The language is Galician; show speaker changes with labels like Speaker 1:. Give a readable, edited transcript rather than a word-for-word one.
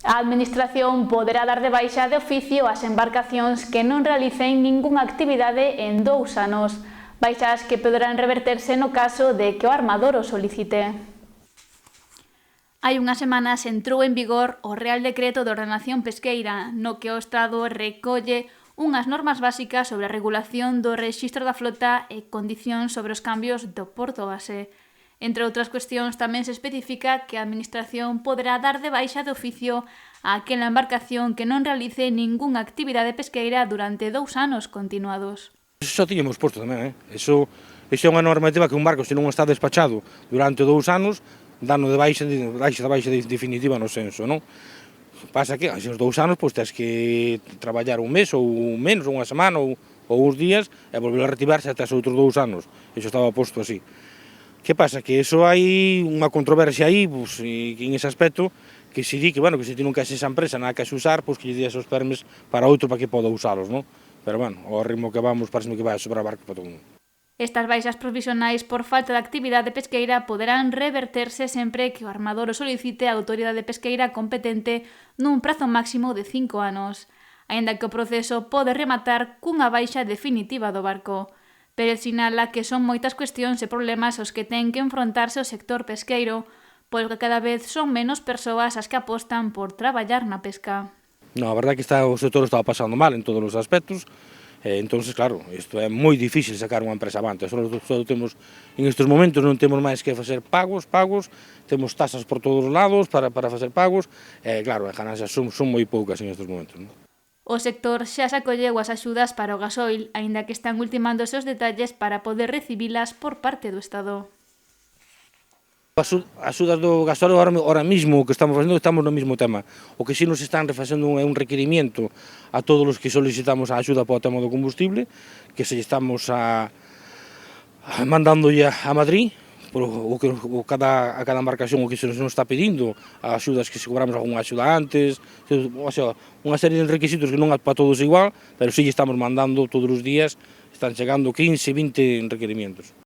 Speaker 1: A Administración poderá dar de baixa de oficio as embarcacións que non realicen ningunha actividade en 2 anos, baixas que poderán reverterse no caso de que o armador o solicite. Hai unhas semanas entrou en vigor o Real Decreto de Ordenación Pesqueira, no que o Estado recolle unhas normas básicas sobre a regulación do rexistro da flota e condicións sobre os cambios do porto base. Entre outras cuestións, tamén se especifica que a Administración poderá dar de baixa de oficio a aquela embarcación que non realice ningunha actividade pesqueira durante 2 anos continuados.
Speaker 2: Iso xa tiñamos posto tamén, Iso é unha normativa que un barco, se non está despachado durante 2 anos, dano de baixa definitiva no senso, non? Pasa que, aos 2 anos, pois tens que traballar un mes ou menos, unha semana ou uns días e volver a reactivarse até os outros 2 anos. Iso estaba posto así. Que pasa? Que iso hai unha controversia aí, pois, en ese aspecto, que se di que, bueno, que se ti non queres esa empresa, nada queres usar, pois que lle días os permes para outro para que poda usalos, non? Pero, bueno, ao ritmo que vamos, parece que vai a sobrar barco para todo mundo.
Speaker 1: Estas baixas provisionais por falta de actividade pesqueira poderán reverterse sempre que o armador o solicite a autoridade pesqueira competente nun prazo máximo de 5 anos, aínda que o proceso pode rematar cunha baixa definitiva do barco. Pero sinala que son moitas cuestións e problemas os que ten que enfrontarse o sector pesqueiro, pois que cada vez son menos persoas as que apostan por traballar na pesca.
Speaker 2: No, a verdade é que o sector está pasando mal en todos os aspectos, entonces, claro, isto é moi difícil sacar unha empresa avante. Só temos, en estes momentos non temos máis que facer pagos, temos tasas por todos os lados para facer pagos, e claro, as ganancias son moi poucas en estes momentos, non?
Speaker 1: O sector xa se acolleu as axudas para o gasoil, aínda que están ultimándose os detalles para poder recibilas por parte do Estado.
Speaker 2: As axudas do gasoil ahora mismo o que estamos facendo, estamos no mesmo tema. O que si nos están refacendo é un requerimento a todos os que solicitamos a axuda para o tema do combustible, que se estamos mandándolle a Madrid, a cada embarcación o que se nos está pedindo, as axudas que se cobramos algunha axuda antes, o sea, unha serie de requisitos que non é para todos igual, pero si estamos mandando todos os días, están chegando 15, 20 requerimientos.